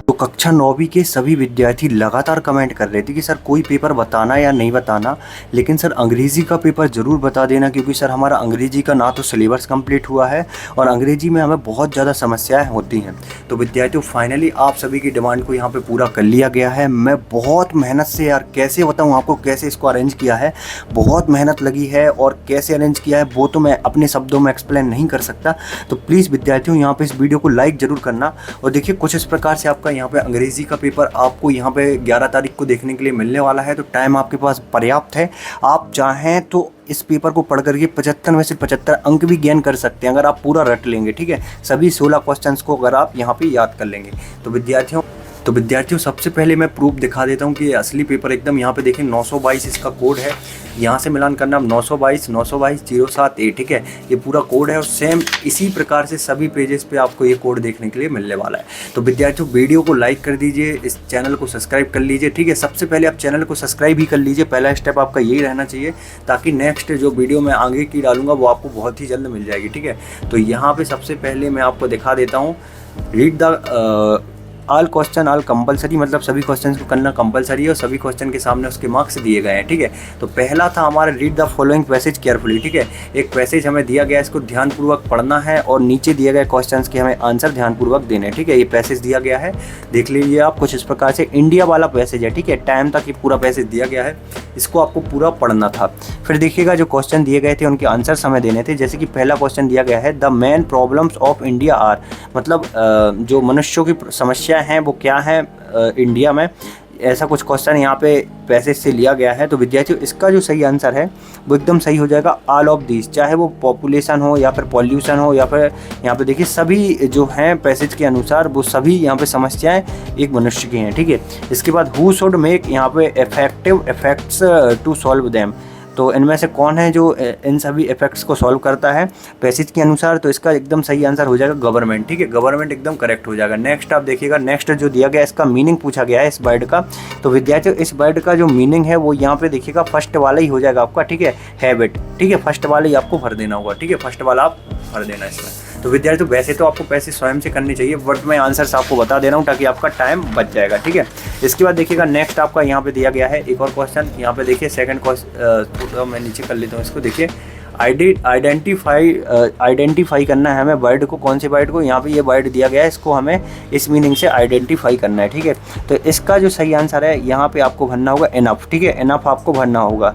तो कक्षा 9वीं के सभी विद्यार्थी लगातार कमेंट कर रहे थे कि सर कोई पेपर बताना या नहीं बताना, लेकिन सर अंग्रेज़ी का पेपर ज़रूर बता देना, क्योंकि सर हमारा अंग्रेज़ी का ना तो सिलेबस कंप्लीट हुआ है और अंग्रेज़ी में हमें बहुत ज़्यादा समस्याएं होती हैं। तो विद्यार्थियों, फाइनली आप सभी की डिमांड को यहाँ पे पूरा कर लिया गया है। मैं बहुत मेहनत से, यार कैसे बताऊँ आपको कैसे इसको अरेंज किया है, बहुत मेहनत लगी है और कैसे अरेंज किया है वो तो मैं अपने शब्दों में एक्सप्लेन नहीं कर सकता। तो प्लीज़ विद्यार्थियों, यहाँ पे इस वीडियो को लाइक ज़रूर करना। और देखिए, कुछ इस प्रकार से आपका यहाँ पे अंग्रेज़ी का पेपर आपको यहाँ पे 11 तारीख को देखने के लिए मिलने वाला है। तो टाइम आपके पास पर्याप्त है। आप चाहें तो इस पेपर को पढ़ करके 75 में से 75 अंक भी गेन कर सकते हैं, अगर आप पूरा रट लेंगे। ठीक है, सभी 16 क्वेश्चंस को अगर आप यहाँ पे याद कर लेंगे। तो विद्यार्थियों सबसे पहले मैं प्रूफ दिखा देता हूँ कि ये असली पेपर एकदम, यहाँ पे देखें 922 इसका कोड है। यहाँ से मिलान करना 922 07A। ठीक है, ये पूरा कोड है और सेम इसी प्रकार से सभी पेजेस पे आपको ये कोड देखने के लिए मिलने वाला है। तो विद्यार्थियों, वीडियो को लाइक कर दीजिए, इस चैनल को सब्सक्राइब कर लीजिए। ठीक है, सबसे पहले आप चैनल को सब्सक्राइब ही कर लीजिए, पहला स्टेप आपका यही रहना चाहिए, ताकि नेक्स्ट जो वीडियो मैं आगे की डालूंगा वो आपको बहुत ही जल्द मिल जाएगी। ठीक है, तो यहाँ पर सबसे पहले मैं आपको दिखा देता हूँ, read the all question all compulsory, मतलब सभी क्वेश्चन को करना कंपलसरी है और सभी क्वेश्चन के सामने उसके मार्क्स दिए गए हैं। ठीक है, तो पहला था हमारा read the following passage carefully. ठीक है, एक पैसेज हमें दिया गया है, इसको ध्यानपूर्वक पढ़ना है और नीचे दिए गए क्वेश्चंस के हमें आंसर ध्यानपूर्वक देने हैं। ठीक है, ये पैसेज दिया गया है, देख लीजिए आप। कुछ इस प्रकार से इंडिया वाला पैसेज है। ठीक है, टाइम तक ये पूरा पैसेज दिया गया है, इसको आपको पूरा पढ़ना था। फिर देखिएगा, जो क्वेश्चन दिए गए थे उनके आंसर्स हमें देने थे। जैसे कि पहला क्वेश्चन दिया गया है, the main problems of India are, मतलब जो मनुष्यों की समस्याएं हैं वो क्या है इंडिया में, ऐसा कुछ क्वेश्चन यहाँ पे पैसेज से लिया गया है। तो विद्यार्थियों, इसका जो सही आंसर है वो एकदम सही हो जाएगा, ऑल ऑफ दीज, चाहे वो पॉपुलेशन हो या फिर पॉल्यूशन हो या फिर यहाँ पे देखिए सभी जो हैं पैसेज के अनुसार वो सभी यहाँ पे समस्याएं एक मनुष्य की हैं। ठीक है, इसके बाद हु शुड मेक यहाँ पे effective effects to solve them, तो इनमें से कौन है जो इन सभी इफेक्ट्स को सॉल्व करता है पैसेज के अनुसार। तो इसका एकदम सही आंसर हो जाएगा गवर्नमेंट। ठीक है, गवर्नमेंट एकदम करेक्ट हो जाएगा। नेक्स्ट आप देखिएगा, नेक्स्ट जो दिया गया इसका मीनिंग पूछा गया है इस वर्ड का। तो विद्यार्थियों, इस वर्ड का जो मीनिंग है वो यहाँ पे देखिएगा फर्स्ट वाला ही हो जाएगा आपका। ठीक है, हैबिट। ठीक है, फर्स्ट वाला ही आपको भर देना होगा। ठीक है, फर्स्ट वाला आप भर देना इसमें। तो विद्यार्थियों, वैसे तो आपको पैसे स्वयं से करनी चाहिए, बट मैं आंसर्स आपको बता दे रहा हूँ ताकि आपका टाइम बच जाएगा। ठीक है, इसके बाद देखिएगा, नेक्स्ट आपका यहाँ पे दिया गया है एक और क्वेश्चन। यहाँ पे देखिए सेकंड क्वेश्चन, मैं नीचे कर लेता हूँ इसको। देखिए, आइडेंटिफाई करना है हमें वर्ड को, कौन से वर्ड को, यहाँ पे ये वर्ड दिया गया है, इसको हमें इस मीनिंग से आइडेंटिफाई करना है। ठीक है, तो इसका जो सही आंसर है यहाँ पे आपको भरना होगा इनफ। ठीक है, इनफ आपको भरना होगा,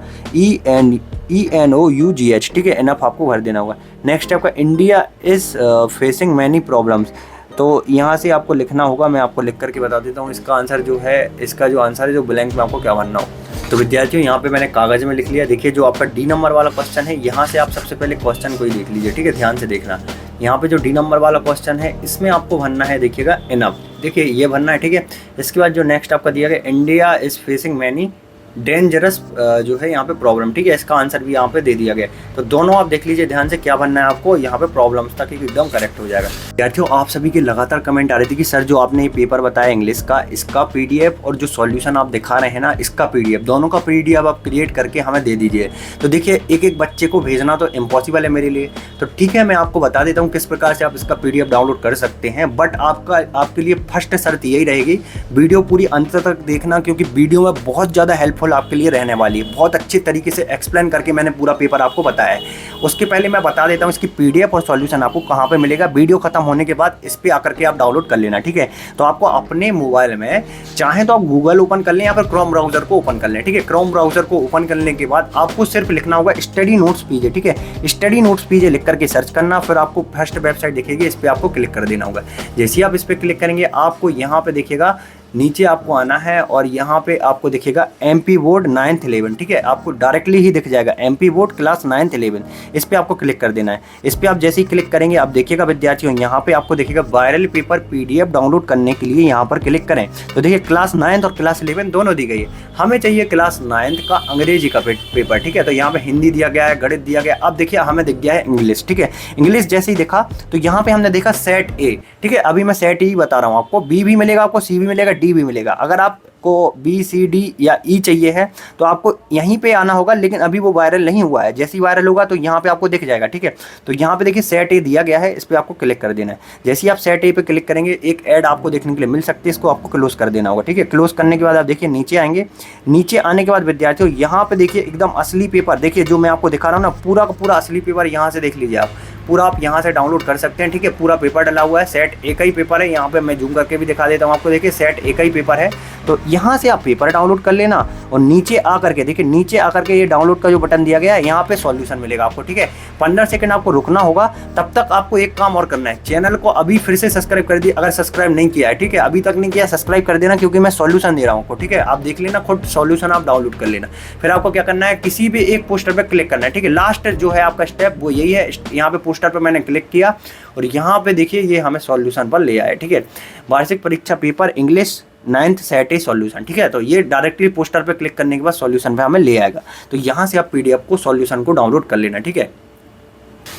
ENOUGH। ठीक है, इनफ आपको भर देना होगा। नेक्स्ट आपका, India is facing many problems, तो यहाँ से आपको लिखना होगा, मैं आपको लिख करके बता देता हूँ इसका आंसर जो है, इसका जो आंसर है जो ब्लैंक में आपको क्या भरना हो। तो विद्यार्थियों, यहाँ पे मैंने कागज़ में लिख लिया। देखिए, जो आपका डी नंबर वाला क्वेश्चन है, यहाँ से आप सबसे पहले क्वेश्चन को ही देख लीजिए। ठीक है, ध्यान से देखना। यहाँ पे जो डी नंबर वाला क्वेश्चन है इसमें आपको भरना है, देखिएगा इनफ। देखिए, ये भरना है। ठीक है, इसके बाद जो नेक्स्ट आपका दिया गया, India is facing many dangerous जो है यहाँ पे प्रॉब्लम। ठीक है, इसका आंसर भी यहाँ पे दे दिया गया। तो दोनों आप देख लीजिए ध्यान से, क्या बनना है आपको यहाँ पे प्रॉब्लम्स, ताकि एकदम करेक्ट हो जाएगा। विद्यार्थियों, आप सभी के लगातार कमेंट आ रही थी कि सर जो आपने ये पेपर बताया इंग्लिश का, इसका PDF और जो सॉल्यूशन आप दिखा रहे हैं ना, इसका PDF, दोनों का PDF आप क्रिएट करके हमें दे दीजिए। तो देखिए, एक एक बच्चे को भेजना तो इम्पॉसिबल है मेरे लिए। तो ठीक है, मैं आपको बता देता हूँ किस प्रकार से आप इसका PDF डाउनलोड कर सकते हैं। बट आपके लिए फर्स्ट शर्त यही रहेगी, वीडियो पूरी अंत तक देखना, क्योंकि वीडियो में बहुत ज़्यादा हेल्पफुल आपके लिए रहने वाली है। बहुत अच्छे तरीके से एक्सप्लेन करके मैंने पूरा पेपर आपको बताया है। उसके पहले मैं बता देता हूँ इसकी PDF और सॉल्यूशन आपको कहाँ पे मिलेगा। वीडियो खत्म होने के बाद इस पे आकर के आप डाउनलोड कर लेना। ठीक है, तो आपको अपने मोबाइल में चाहे तो आप गूगल ओपन कर लें या फिर क्रोम ब्राउजर को ओपन कर लें। ठीक है, क्रोम ब्राउजर को ओपन करने के बाद आपको सिर्फ लिखना होगा स्टडी नोट्स पीजे। ठीक है, स्टडी नोट्स पीजे लिख करके सर्च करना, फिर आपको फर्स्ट वेबसाइट दिखेगी, इस पर आपको क्लिक कर देना होगा। जैसे ही आप इस पर क्लिक करेंगे, आपको यहाँ पे देखिएगा, नीचे आपको आना है और यहाँ पे आपको दिखेगा MP बोर्ड 9th 11। ठीक है, आपको डायरेक्टली ही दिख जाएगा MP बोर्ड क्लास 9th 11, इस पे आपको क्लिक कर देना है। इस पे आप जैसे ही क्लिक करेंगे, आप देखिएगा विद्यार्थियों, यहाँ पे आपको दिखेगा वायरल पेपर PDF डाउनलोड करने के लिए यहाँ पर क्लिक करें। तो देखिए, क्लास 9th और क्लास 11 दोनों दी गई है। हमें चाहिए क्लास 9th का अंग्रेजी का पेपर। ठीक है, तो यहाँ पे हिंदी दिया गया है, गणित दिया गया। अब देखिए, हमें दिख गया है इंग्लिश। ठीक है, इंग्लिश जैसे ही देखा तो यहाँ पे हमने देखा सेट A। ठीक है, अभी मैं सेट ही बता रहा हूँ आपको, B भी मिलेगा, आपको C भी मिलेगा, डी भी मिलेगा। अगर आपको बी सी डी या ई चाहिए है तो आपको यहीं पे आना होगा, लेकिन अभी वो वायरल नहीं हुआ है। जैसे ही वायरल होगा तो यहाँ पे आपको दिख जाएगा, ठीक है। तो यहाँ पे देखिए सेट ए दिया गया है, इस पर आपको क्लिक कर देना है। जैसे ही आप सेट ए पे क्लिक करेंगे एक ऐड आपको देखने के लिए मिल सकती है, इसको आपको क्लोज कर देना होगा, ठीक है। क्लोज करने के बाद आप देखिए नीचे आएंगे। नीचे आने के बाद विद्यार्थियों यहाँ पे देखिए एकदम असली पेपर, देखिए जो मैं आपको दिखा रहा हूँ ना, पूरा का पूरा असली पेपर यहाँ से देख लीजिए आप, पूरा आप यहाँ से डाउनलोड कर सकते हैं, ठीक है। पूरा पेपर डला हुआ है, सेट ए का ही पेपर है। यहाँ पे मैं जूम करके भी दिखा देता हूँ आपको, देखिए सेट ए का ही पेपर है। तो यहाँ से आप पेपर डाउनलोड कर लेना और नीचे आकर के देखिए, नीचे आकर के ये डाउनलोड का जो बटन दिया गया है यहाँ पे सॉल्यूशन मिलेगा आपको, ठीक है। 15 सेकंड आपको रुकना होगा। तब तक आपको एक काम और करना है, चैनल को अभी फिर से सब्सक्राइब कर दिए अगर सब्सक्राइब नहीं किया है, ठीक है। अभी तक नहीं किया सब्सक्राइब कर देना, क्योंकि मैं सॉल्यूशन दे रहा हूँ आपको, ठीक है। आप देख लेना खुद, सॉल्यूशन आप डाउनलोड कर लेना। फिर आपको क्या करना है, किसी भी एक पोस्टर पर क्लिक करना है, ठीक है। लास्ट जो है आपका स्टेप वो यही है। यहाँ पे पोस्टर पर मैंने क्लिक किया और यहाँ पे देखिए ये हमें सॉल्यूशन पर ले आए, ठीक है। वार्षिक परीक्षा पेपर इंग्लिश 9th सेट ए सॉल्यूशन, ठीक है। तो ये डायरेक्टली पोस्टर पे क्लिक करने के बाद सॉल्यूशन पे हमें ले आएगा। तो यहाँ से आप पीडीएफ को सॉल्यूशन को डाउनलोड कर लेना, ठीक है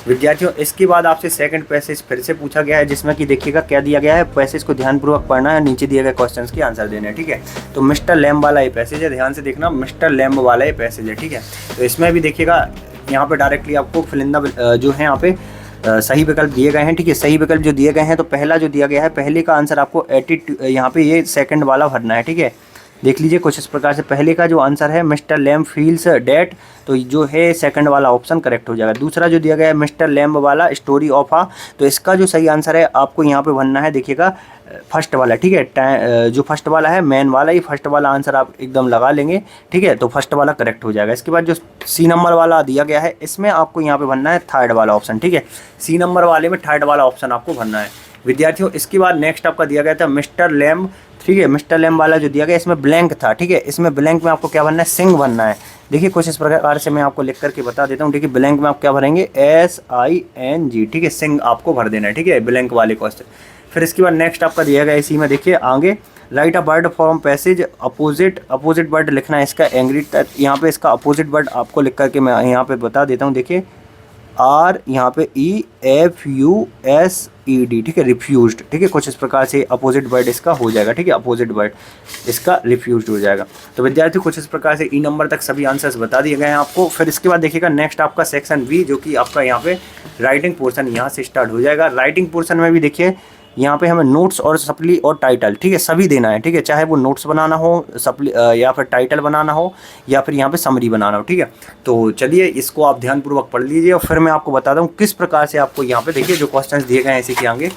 विद्यार्थियों। इसके बाद आपसे सेकंड पैसेज फिर से पूछा गया है, जिसमें कि देखिएगा क्या दिया गया है। पैसेज को ध्यानपूर्वक पढ़ना है, नीचे दिए गए क्वेश्चंस के आंसर देने हैं, ठीक है। तो मिस्टर लैम्ब वाला ये पैसेज है, ध्यान से देखना, मिस्टर लैम्ब वाला ये पैसेज है, ठीक है। तो इसमें भी देखिएगा यहाँ पे डायरेक्टली आपको फिल इन द जो है यहाँ पे सही विकल्प दिए गए हैं, ठीक है। सही विकल्प जो दिए गए हैं, तो पहला जो दिया गया है, पहले का आंसर आपको 82 यहाँ पे ये सेकंड वाला भरना है, ठीक है। देख लीजिए कुछ इस प्रकार से, पहले का जो आंसर है मिस्टर लैम्ब फील्स डेट, तो जो है सेकंड वाला ऑप्शन करेक्ट हो जाएगा। दूसरा जो दिया गया है मिस्टर लैम्ब वाला स्टोरी ऑफ आ, तो इसका जो सही आंसर है आपको यहाँ पे भरना है, देखिएगा फर्स्ट वाला, ठीक है। जो फर्स्ट वाला है मैन वाला, ही फर्स्ट वाला आंसर आप एकदम लगा लेंगे, ठीक है। तो फर्स्ट वाला करेक्ट हो जाएगा। इसके बाद जो सी नंबर वाला दिया गया है, इसमें आपको यहाँ पे भरना है थर्ड वाला ऑप्शन, ठीक है। सी नंबर वाले में थर्ड वाला ऑप्शन आपको भरना है विद्यार्थियों। इसके बाद नेक्स्ट आपका दिया गया था मिस्टर लैम्ब, ठीक है। मिस्टर लैम्ब वाला जो दिया गया इसमें ब्लैंक था, ठीक है। इसमें ब्लैंक में आपको क्या भरना है, सिंह भरना है। देखिए कुछ इस प्रकार से मैं आपको लिख करके बता देता हूँ, देखिए ब्लैंक में आप क्या भरेंगे, SING, ठीक है। सिंह आपको भर देना है, ठीक है, ब्लैंक वाले क्वेश्चन। फिर इसके बाद नेक्स्ट आपका दिया गया इसी में, देखिए आगे right a word from passage opposite, opposite word लिखना है इसका एंग्री, यहाँ पे इसका अपोजिट वर्ड आपको लिख करके मैं यहाँ पे बता देता हूँ। देखिए R यहाँ पे EFUSED, ठीक है, रिफ्यूज्ड, ठीक है। कुछ इस प्रकार से अपोजिट वर्ड इसका हो जाएगा, ठीक है। अपोजिट वर्ड इसका रिफ्यूज्ड हो जाएगा। तो विद्यार्थी कुछ इस प्रकार से ई नंबर तक सभी आंसर्स बता दिए गए हैं आपको। फिर इसके बाद देखिएगा नेक्स्ट आपका सेक्शन बी, जो कि आपका यहाँ पे राइटिंग पोर्शन यहाँ से स्टार्ट हो जाएगा। राइटिंग पोर्शन में भी देखिए यहाँ पे हमें नोट्स और सप्ली और टाइटल, ठीक है, सभी देना है, ठीक है। चाहे वो नोट्स बनाना हो, सप्ली या फिर टाइटल बनाना हो, या फिर यहाँ पे समरी बनाना हो, ठीक है। तो चलिए इसको आप ध्यानपूर्वक पढ़ लीजिए और फिर मैं आपको बताता हूँ किस प्रकार से आपको यहाँ पे देखिए जो क्वेश्चंस दिए गए हैं इसी के आगे,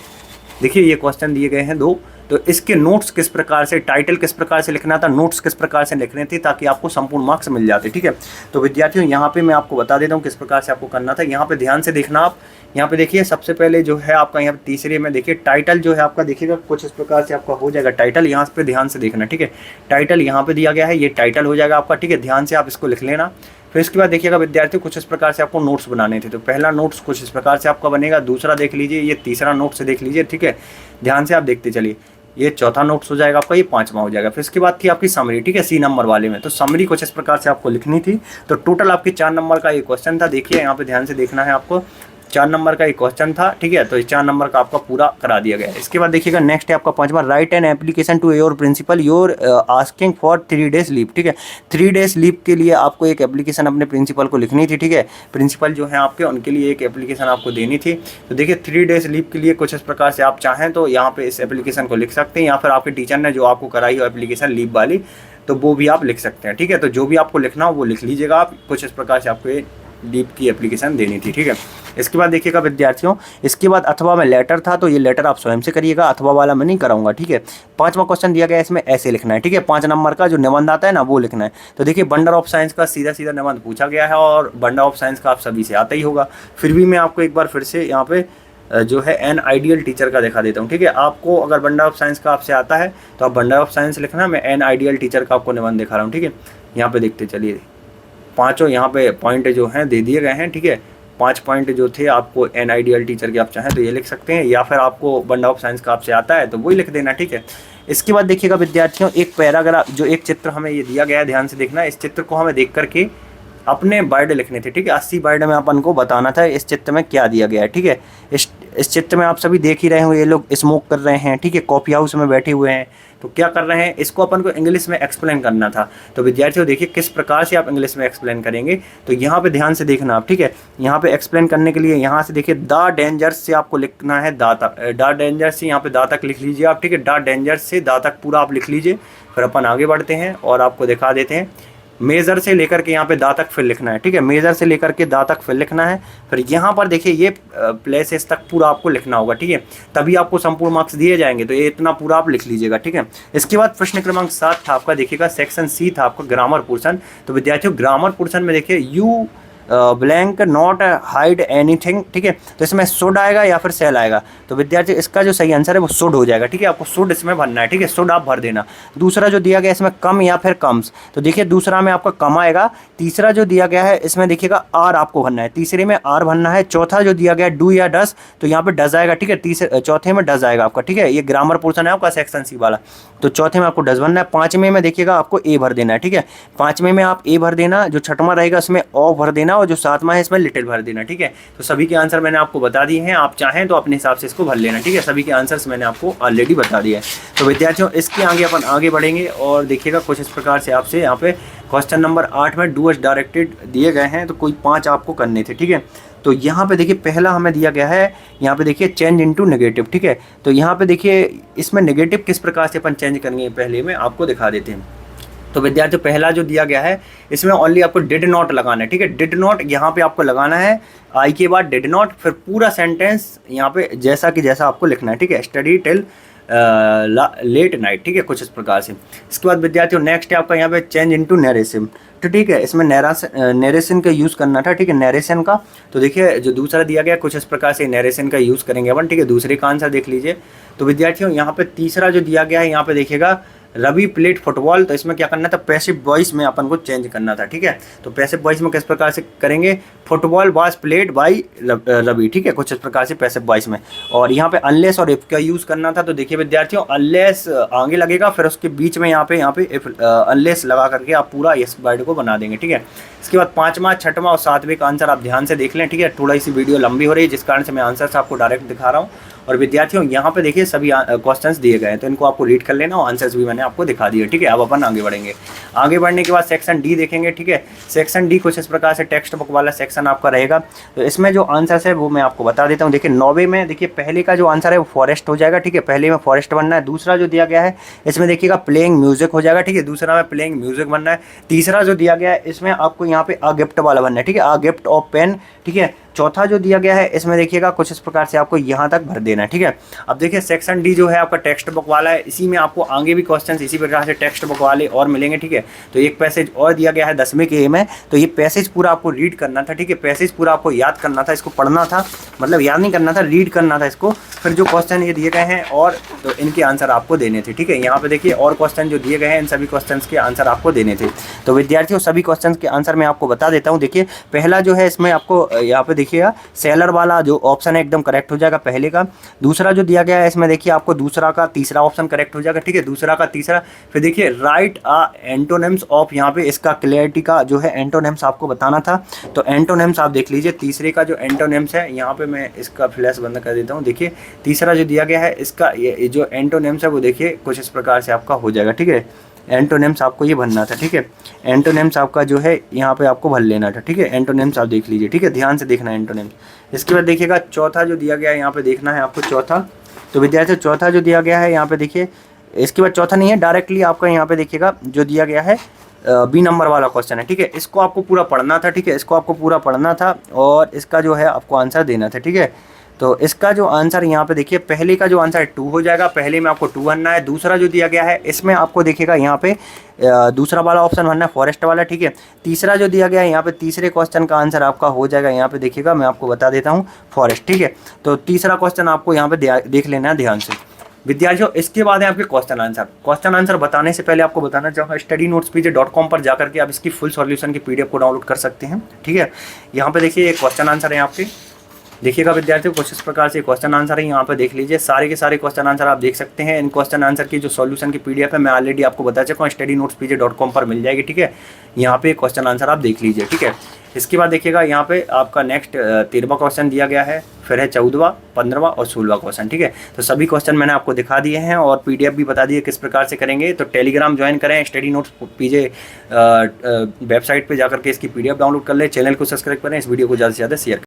देखिए ये क्वेश्चन दिए गए हैं 2। तो इसके नोट्स किस प्रकार से, टाइटल किस प्रकार से लिखना था, नोट्स किस प्रकार से लिखने थे, ताकि आपको संपूर्ण मार्क्स मिल जाते, ठीक है। तो विद्यार्थियों यहाँ पे मैं आपको बता देता हूँ किस प्रकार से आपको करना था। यहाँ पे ध्यान से देखना आप, यहाँ पे देखिए सबसे पहले जो है आपका यहाँ पे तीसरे में देखिए टाइटल जो है आपका, देखिएगा कुछ इस प्रकार से आपका हो जाएगा टाइटल। यहाँ पे ध्यान से देखना, ठीक है। टाइटल यहाँ पे दिया गया है, ये टाइटल हो जाएगा आपका, ठीक है। ध्यान से आप इसको लिख लेना। फिर इसके बाद देखिएगा विद्यार्थियों कुछ इस प्रकार से आपको नोट्स बनाने थे। तो पहला नोट्स कुछ इस प्रकार से आपका बनेगा, दूसरा देख लीजिए, ये तीसरा नोट्स देख लीजिए, ठीक है। ध्यान से आप देखते चलिए, ये चौथा नोट्स हो जाएगा आपका, ये पांचवा हो जाएगा। फिर इसके बाद थी आपकी समरी, ठीक है, सी नंबर वाले में। तो समरी कुछ इस प्रकार से आपको लिखनी थी। तो टोटल आपकी 4 नंबर का ये क्वेश्चन था। देखिए यहाँ पे ध्यान से देखना है आपको, 4 नंबर का एक क्वेश्चन था, ठीक है। तो इस 4 नंबर का आपका पूरा करा दिया गया है। इसके बाद देखिएगा नेक्स्ट है आपका 5वां, write an application to your principal your asking for 3 days leave, ठीक है। 3 डेज लीव के लिए आपको एक एप्लीकेशन अपने प्रिंसिपल को लिखनी थी, ठीक है। प्रिंसिपल जो है आपके, उनके लिए एक एप्लीकेशन आपको देनी थी। तो देखिए 3 डेज लीव के लिए कुछ इस प्रकार से आप चाहें तो यहाँ पे इस एप्लीकेशन को लिख सकते हैं, या फिर आपके टीचर ने जो आपको कराई हो एप्लीकेशन लीव वाली, तो वो भी आप लिख सकते हैं, ठीक है। तो जो भी आपको लिखना हो वो लिख लीजिएगा आप। कुछ इस प्रकार से आपको ये लीव की एप्लीकेशन देनी थी, ठीक है। इसके बाद देखिएगा विद्यार्थियों, इसके बाद अथवा में लेटर था, तो ये लेटर आप स्वयं से करिएगा, अथवा वाला मैं नहीं कराऊंगा, ठीक है। 5वां क्वेश्चन दिया गया है, इसमें ऐसे लिखना है, ठीक है। 5 नंबर का जो निबंध आता है ना, वो लिखना है। तो देखिए बंडर ऑफ साइंस का सीधा सीधा निबंध पूछा गया है, और बंडर ऑफ साइंस का आप सभी से आता ही होगा। फिर भी मैं आपको एक बार फिर से यहाँ पे जो है एन आइडियल टीचर का दिखा देता हूँ, ठीक है। आपको अगर बंडर ऑफ साइंस का आपसे आता है तो आप बंडर ऑफ साइंस लिखना, मैं एन आइडियल टीचर का आपको निबंध दिखा रहा हूँ, ठीक है। यहाँ पे देखते चलिए, 5 यहाँ पे पॉइंट जो हैं दे दिए गए हैं, ठीक है। 5 पॉइंट जो थे आपको एन आइडियल टीचर के, आप चाहें तो ये लिख सकते हैं, या फिर आपको बंडर ऑफ साइंस का आपसे आता है तो वही लिख देना, ठीक है। इसके बाद देखिएगा विद्यार्थियों, एक पैराग्राफ, जो एक चित्र हमें ये दिया गया है, ध्यान से देखना। इस चित्र को हमें देख करके अपने वर्ड लिखने थे, ठीक है। 80 वर्ड में अपन को बताना था इस चित्र में क्या दिया गया है, ठीक है। इस चित्र में आप सभी देख ही रहे हो, ये लोग स्मोक कर रहे हैं, ठीक है, कॉफी हाउस में बैठे हुए हैं। तो क्या कर रहे हैं, इसको अपन को इंग्लिश में एक्सप्लेन करना था। तो विद्यार्थियों देखिए किस प्रकार से आप इंग्लिश में एक्सप्लेन करेंगे, तो यहाँ पे ध्यान से देखना आप, ठीक है। यहाँ पे एक्सप्लेन करने के लिए यहाँ से देखिए द डेंजर्स से आपको लिखना है दा तक, द डेंजर्स से यहाँ पे दा तक लिख लीजिए आप, ठीक है। द डेंजर्स से दा तक पूरा आप लिख लीजिए। फिर अपन आगे बढ़ते हैं और आपको दिखा देते हैं। मेज़र से लेकर के यहाँ पे दा तक फिर लिखना है, ठीक है। मेज़र से लेकर के दा तक फिर लिखना है। फिर यहाँ पर देखिए ये प्लेसेस तक पूरा आपको लिखना होगा, ठीक है। तभी आपको संपूर्ण मार्क्स दिए जाएंगे। तो ये इतना पूरा आप लिख लीजिएगा, ठीक है। इसके बाद प्रश्न क्रमांक 7 था आपका, देखिएगा सेक्शन सी था आपका ग्रामर पोर्शन। तो विद्यार्थियों ग्रामर पोर्शन में देखिए you blank not hide anything, ठीक है। तो इसमें शुड आएगा या फिर सेल आएगा। तो विद्यार्थी इसका जो सही आंसर है वो शुड हो जाएगा, ठीक है। आपको शुड इसमें भरना है, ठीक है, शुड आप भर देना। दूसरा जो दिया गया इसमें कम या फिर कम्स, तो देखिए दूसरा में आपका कम आएगा। तीसरा जो दिया गया है इसमें देखिएगा आर आपको भरना है, तीसरे में आर भरना है। चौथा जो दिया गया है डू या डस, तो यहाँ पे डस आएगा, ठीक है। चौथे में डस आएगा आपका, ठीक है। ये ग्रामर पोर्शन है आपका सेक्शन सी वाला, तो चौथे में आपको डस भरना है। पाँचवें में देखिएगा आपको ए भर देना है, ठीक है। पाँचवें में आप ए भर देना, जो छठवां रहेगा उसमें ओ भर देना, और जो सातवां है इसमें लिटिल भर देना, ठीक है। तो सभी के आंसर मैंने आपको बता दिए हैं, आप चाहें तो अपने हिसाब से इसको भर लेना, ठीक है। सभी के आंसर्स मैंने आपको ऑलरेडी बता दिया है। तो विद्यार्थियों इसके आगे अपन आगे बढ़ेंगे और देखिएगा कुछ इस प्रकार से आपसे यहाँ पे क्वेश्चन नंबर 8 में डू एज डायरेक्टेड दिए गए हैं, तो कोई 5 आपको करने थे, ठीक है। तो यहाँ पे देखिए पहला हमें दिया गया है, यहाँ पे देखिए चेंज इनटू नेगेटिव, ठीक है। तो यहाँ पे देखिए इसमें नेगेटिव किस प्रकार से अपन चेंज करेंगे पहले में आपको दिखा देते हैं। तो विद्यार्थियों पहला जो दिया गया है इसमें ओनली आपको डिड नॉट लगाना है, ठीक है। डिड नॉट यहाँ पे आपको लगाना है, आई के बाद डिड नॉट, फिर पूरा सेंटेंस यहाँ पे जैसा कि जैसा आपको लिखना है, ठीक है। स्टडी टिल लेट नाइट, ठीक है, कुछ इस प्रकार से। इसके बाद विद्यार्थियों नेक्स्ट है आपका यहाँ पे चेंज इनटू नरेशन, तो ठीक है, इसमें नरेशन का यूज़ करना था, ठीक है, नरेशन का। तो देखिए जो दूसरा दिया गया कुछ इस प्रकार से नरेशन का यूज़ करेंगे अपन, ठीक है। दूसरे का आंसर देख लीजिए। तो विद्यार्थियों यहाँ पे तीसरा जो दिया गया है यहाँ पे देखिएगा रवि प्लेट फुटबॉल, तो इसमें क्या करना था, पैसिव वॉइस में अपन को चेंज करना था, ठीक है। तो पैसिव वॉइस में किस प्रकार से करेंगे, football was played by Ravi, ठीक है, कुछ इस प्रकार से पैसिव वॉइस में। और यहाँ पे अनलेस और इफ का यूज़ करना था। तो देखिए विद्यार्थियों अनलेस आगे लगेगा, फिर उसके बीच में यहाँ पे इफ अनलेस लगा करके आप पूरा इस वर्ड को बना देंगे, ठीक है। इसके बाद पाँचवा, छठवां और सातवें का आंसर आप ध्यान से देख लें, ठीक है। थोड़ा सी वीडियो लंबी हो रही है जिस कारण से मैं आंसर्स आपको डायरेक्ट दिखा रहा हूँ। और विद्यार्थियों यहाँ पे देखिए सभी क्वेश्चंस दिए गए हैं, तो इनको आपको रीड कर लेना और आंसर्स भी मैंने आपको दिखा दिए, ठीक है। अब अपन आगे बढ़ेंगे। आगे बढ़ने के बाद सेक्शन डी देखेंगे, ठीक है। सेक्शन डी कुछ इस प्रकार से टेक्स्ट बुक वाला सेक्शन आपका रहेगा। तो इसमें जो आंसर्स है वो मैं आपको बता देता हूँ। देखिए 9वें में देखिए पहले का जो आंसर है वो फॉरेस्ट हो जाएगा, ठीक है। पहले में फॉरेस्ट बनना है। दूसरा जो दिया गया है इसमें देखिएगा प्लेइंग म्यूजिक हो जाएगा, ठीक है। दूसरा में प्लेइंग म्यूजिक बनना है। तीसरा जो दिया गया है इसमें आपको यहाँ पे अ गिफ्ट वाला बनना है, ठीक है, अ गिफ्ट ऑफ पेन, ठीक है। चौथा जो दिया गया है इसमें देखिएगा कुछ इस प्रकार से आपको यहाँ तक भर देना है, ठीक है। अब देखिए सेक्शन डी जो है आपका टेक्स्ट बुक वाला है, इसी में आपको आगे भी क्वेश्चंस इसी प्रकार से टेक्स्ट बुक वाले और मिलेंगे, ठीक है। तो एक पैसेज और दिया गया है 10वें के ए में, तो ये पैसेज पूरा आपको रीड करना था, ठीक है। पैसेज पूरा आपको याद करना था, इसको पढ़ना था, मतलब याद नहीं करना था, रीड करना था इसको। फिर जो क्वेश्चन ये दिए गए हैं और तो इनके आंसर आपको देने थे, ठीक है। यहाँ पे देखिए और क्वेश्चन जो दिए गए हैं इन सभी क्वेश्चन के आंसर आपको देने थे। तो विद्यार्थियों सभी क्वेश्चन के आंसर मैं आपको बता देता हूँ। देखिए पहला जो है इसमें आपको यहाँ पे देखिएगा सेलर वाला जो ऑप्शन है एकदम करेक्ट हो जाएगा पहले का। दूसरा जो दिया गया है इसमें देखिए आपको दूसरा का तीसरा ऑप्शन करेक्ट हो जाएगा, ठीक है, दूसरा का तीसरा। फिर देखिए राइट एंटोनिम्स ऑफ, यहाँ पे इसका क्लैरिटी का जो है एंटोनिम्स आपको बताना था। तो एंटोनिम्स आप देख लीजिए, तीसरे का जो एंटोनिम्स है यहाँ पे मैं इसका फ्लैश बंद कर देता हूँ। देखिए तीसरा जो दिया गया है इसका ये जो एंटोनिम्स है वो देखिए कुछ इस प्रकार से आपका हो जाएगा, ठीक है। एंटोनिम्स आपको ये भरना था, ठीक है। एंटोनिम्स आपका जो है यहाँ पे आपको भर लेना था, ठीक है। एंटोनिम्स आप देख लीजिए, ठीक है, ध्यान से देखना है एंटोनिम्स। इसके बाद देखिएगा चौथा जो दिया गया है यहाँ पे देखना है आपको चौथा। तो विद्यार्थियों चौथा जो दिया गया है यहाँ पे देखिए, इसके बाद चौथा नहीं है, डायरेक्टली आपका यहाँ पे देखिएगा जो दिया गया है बी नंबर वाला क्वेश्चन है, ठीक है। इसको आपको पूरा पढ़ना था, ठीक है, इसको आपको पूरा पढ़ना था और इसका जो है आपको आंसर देना था, ठीक है। तो इसका जो आंसर यहाँ पे देखिए पहले का जो आंसर 2 हो जाएगा, पहले में आपको 2 भरना है। दूसरा जो दिया गया है इसमें आपको देखिएगा यहाँ पे दूसरा वाला ऑप्शन भरना है फॉरेस्ट वाला, ठीक है। तीसरा जो दिया गया है यहाँ पे तीसरे क्वेश्चन का आंसर आपका हो जाएगा, यहाँ पे देखिएगा मैं आपको बता देता हूँ फॉरेस्ट, ठीक है। तो तीसरा क्वेश्चन आपको यहाँ पे देख लेना है ध्यान से विद्यार्थियों। इसके बाद है आपके क्वेश्चन आंसर। क्वेश्चन आंसर बताने से पहले आपको बताना चाहूँगा studynotespj.com पर जाकर के आप इसकी फुल सॉल्यूशन की PDF को डाउनलोड कर सकते हैं, ठीक है। यहाँ पे देखिए एक क्वेश्चन आंसर है आपके, देखिएगा विद्यार्थियों, कुछ इस प्रकार से क्वेश्चन आंसर है, यहाँ पे देख लीजिए, सारे के सारे क्वेश्चन आंसर आप देख सकते हैं। इन क्वेश्चन आंसर की जो सॉल्यूशन की पीडीएफ है मैं ऑलरेडी आपको बता चुका हूँ, studynotespj.com पर मिल जाएगी, ठीक है। यहाँ पे क्वेश्चन आंसर आप देख लीजिए, ठीक है। इसके बाद देखिएगा यहाँ पे आपका नेक्स्ट 13वां क्वेश्चन दिया गया है, फिर है 14वां, 15वां और 16वां क्वेश्चन, ठीक है। तो सभी क्वेश्चन मैंने आपको दिखा दिए हैं और पीडीएफ भी बता दिए किस प्रकार से करेंगे। तो टेलीग्राम ज्वाइन करें, स्टडी नोट्स पीजे वेबसाइट पे जाकर के इसकी पीडीएफ डाउनलोड कर ले, चैनल को सब्सक्राइब करें, इस वीडियो को ज़्यादा से ज़्यादा शेयर करें।